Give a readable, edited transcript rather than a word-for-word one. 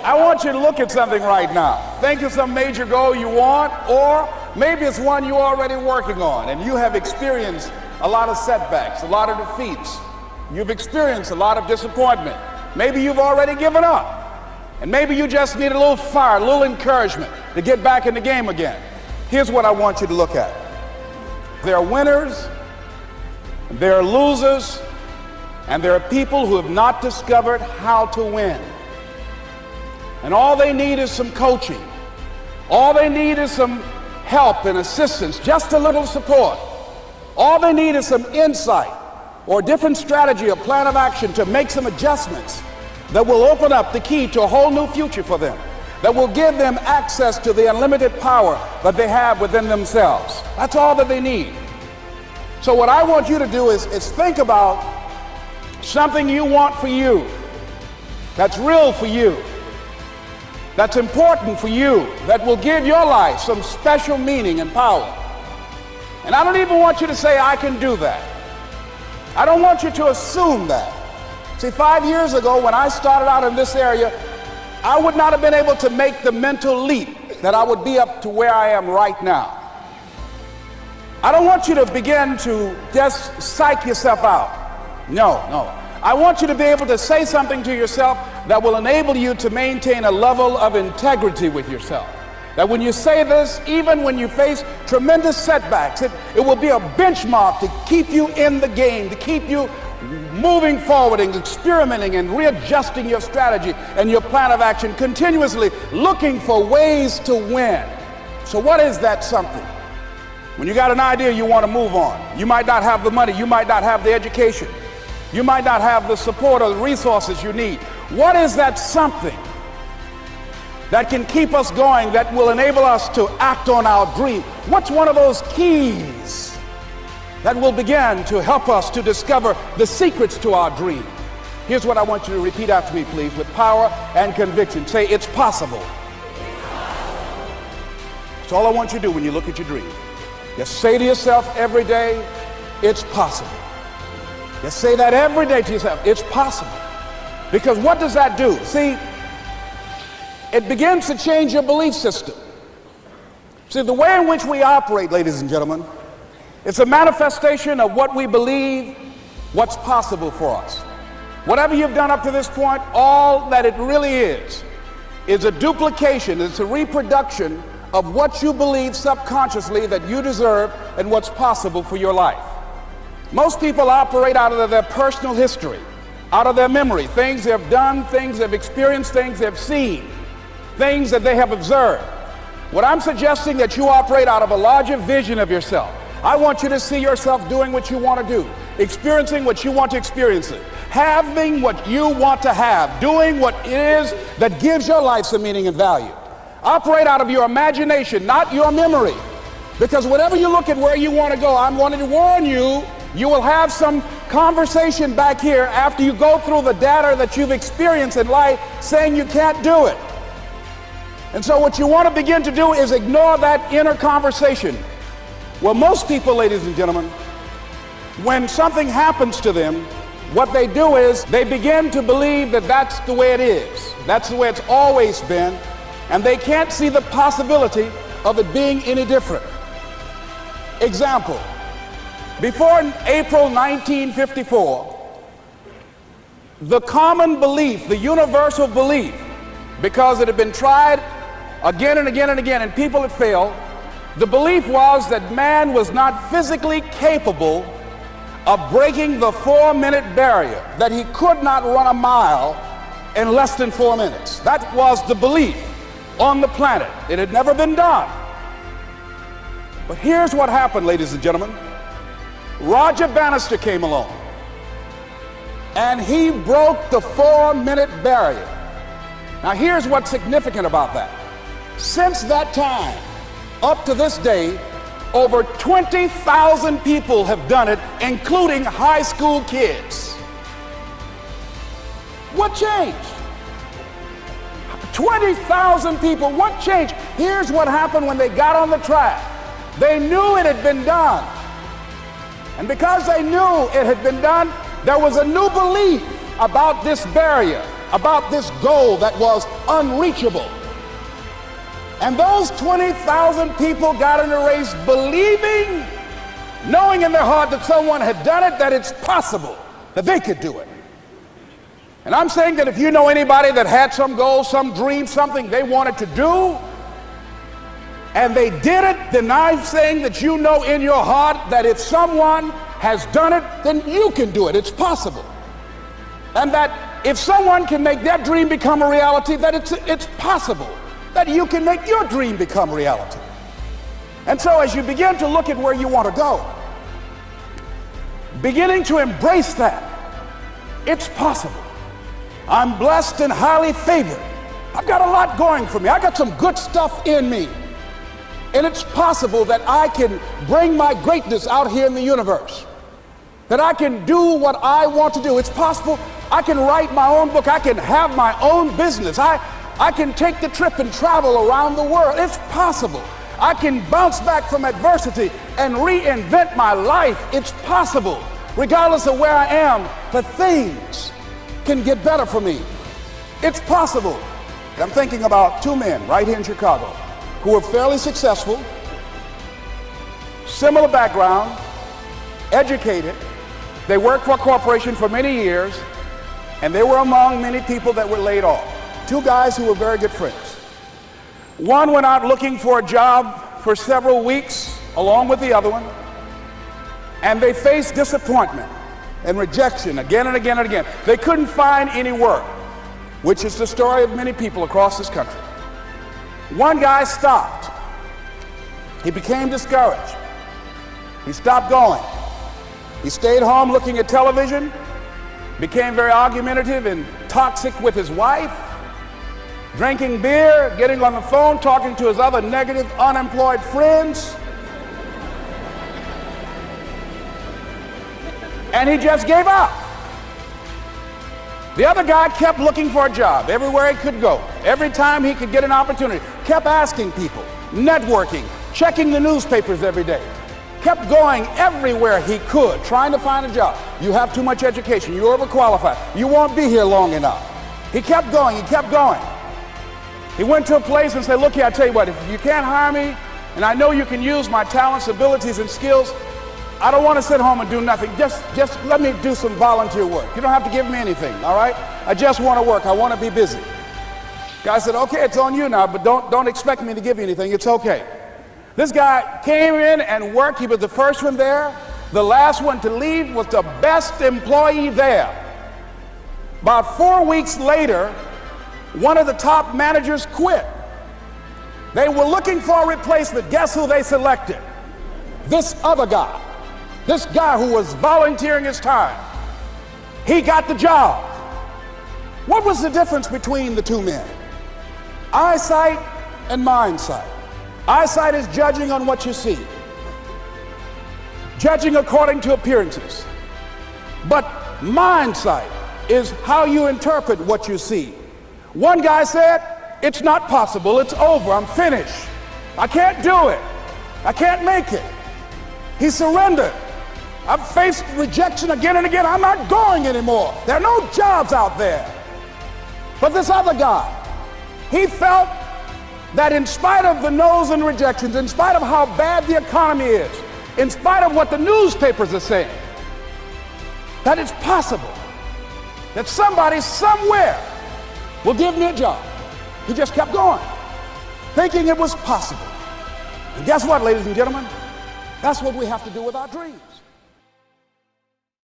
I want you to look at something right now. Think of some major goal you want, or maybe it's one you're already working on and you have experienced a lot of setbacks, a lot of defeats. You've experienced a lot of disappointment. Maybe you've already given up. And maybe you just need a little fire, a little encouragement to get back in the game again. Here's what I want you to look at. There are winners, there are losers, and there are people who have not discovered how to win. And all they need is some coaching. All they need is some help and assistance, just a little support. All they need is some insight or a different strategy, a plan of action to make some adjustments that will open up the key to a whole new future for them, that will give them access to the unlimited power that they have within themselves. That's all that they need. So what I want you to do is think about something you want for you, that's real for you, that's important for you, that will give your life some special meaning and power. And I don't even want you to say, I can do that. I don't want you to assume that. See, 5 years ago when I started out in this area, I would not have been able to make the mental leap that I would be up to where I am right now. I don't want you to begin to just psych yourself out. No. I want you to be able to say something to yourself that will enable you to maintain a level of integrity with yourself. That when you say this, even when you face tremendous setbacks, it will be a benchmark to keep you in the game, to keep you moving forward and experimenting and readjusting your strategy and your plan of action, continuously looking for ways to win. So what is that something? When you got an idea you want to move on, you might not have the money, you might not have the education, you might not have the support or the resources you need. What is that something that can keep us going, that will enable us to act on our dream? What's one of those keys that will begin to help us to discover the secrets to our dream? Here's what I want you to repeat after me, please, with power and conviction. Say, it's possible. That's all I want you to do when you look at your dream. Just say to yourself every day, it's possible. Just say that every day to yourself, it's possible. Because what does that do? See, it begins to change your belief system. See, the way in which we operate, ladies and gentlemen, it's a manifestation of what we believe, what's possible for us. Whatever you've done up to this point, all that it really is a duplication, it's a reproduction of what you believe subconsciously that you deserve and what's possible for your life. Most people operate out of their personal history, out of their memory, things they've done, things they've experienced, things they've seen, things that they have observed. What I'm suggesting that you operate out of a larger vision of yourself. I want you to see yourself doing what you want to do, experiencing what you want to experience, having what you want to have, doing what it is that gives your life some meaning and value. Operate out of your imagination, not your memory. Because whenever you look at where you want to go, I'm wanting to warn you, you will have some conversation back here after you go through the data that you've experienced in life saying you can't do it. And so what you want to begin to do is ignore that inner conversation. Well, most people, ladies and gentlemen, when something happens to them, what they do is they begin to believe that that's the way it is. That's the way it's always been. And they can't see the possibility of it being any different. Example, before April 1954, the common belief, the universal belief, because it had been tried again and again and again and people had failed, the belief was that man was not physically capable of breaking the 4-minute barrier, that he could not run a mile in less than 4 minutes. That was the belief on the planet. It had never been done. But here's what happened, ladies and gentlemen. Roger Bannister came along and he broke the 4-minute barrier. Now here's what's significant about that. Since that time, up to this day, over 20,000 people have done it, including high school kids. What changed? 20,000 people, what changed? Here's what happened when they got on the track. They knew it had been done. And because they knew it had been done, there was a new belief about this barrier. about this goal that was unreachable. And those 20,000 people got in the race believing, knowing in their heart that someone had done it, that it's possible that they could do it. And I'm saying that if you know anybody that had some goal, some dream, something they wanted to do, and they did it, then I'm saying that you know in your heart that if someone has done it, then you can do it. It's possible. And that if someone can make their dream become a reality, that it's possible that you can make your dream become reality. And so as you begin to look at where you want to go, beginning to embrace that, it's possible. I'm blessed and highly favored. I've got a lot going for me. I got some good stuff in me. And it's possible that I can bring my greatness out here in the universe. That I can do what I want to do. It's possible I can write my own book. I can have my own business. I can take the trip and travel around the world. It's possible. I can bounce back from adversity and reinvent my life. It's possible. Regardless of where I am, the things can get better for me. It's possible. I'm thinking about two men right here in Chicago who were fairly successful, similar background, educated. They worked for a corporation for many years, and they were among many people that were laid off. Two guys who were very good friends. One went out looking for a job for several weeks along with the other one, and they faced disappointment and rejection again and again and again. They couldn't find any work, which is the story of many people across this country. One guy stopped. He became discouraged. He stopped going. He stayed home looking at television, became very argumentative and toxic with his wife, drinking beer, getting on the phone, talking to his other negative, unemployed friends. And he just gave up. The other guy kept looking for a job everywhere he could go. Every time he could get an opportunity, kept asking people, networking, checking the newspapers every day. Kept going everywhere he could, trying to find a job. You have too much education. You're overqualified. You won't be here long enough. He kept going. He kept going. He went to a place and said, look here, I tell you what, if you can't hire me, and I know you can use my talents, abilities, and skills, I don't want to sit home and do nothing. Just let me do some volunteer work. You don't have to give me anything, all right? I just want to work. I want to be busy. Guy said, okay, it's on you now, but don't expect me to give you anything. It's okay. This guy came in and worked. He was the first one there. The last one to leave was the best employee there. About 4 weeks later, one of the top managers quit. They were looking for a replacement. Guess who they selected? This other guy. This guy who was volunteering his time. He got the job. What was the difference between the two men? Eyesight and mindsight. Eyesight is judging on what you see, judging according to appearances. But mindsight is how you interpret what you see. One guy said, it's not possible, it's over, I'm finished. I can't do it. I can't make it. He surrendered. I've faced rejection again and again. I'm not going anymore. There are no jobs out there. But this other guy, he felt that in spite of the no's and rejections, in spite of how bad the economy is, in spite of what the newspapers are saying, that it's possible that somebody somewhere will give me a job. He just kept going, thinking it was possible. And guess what, ladies and gentlemen? That's what we have to do with our dreams.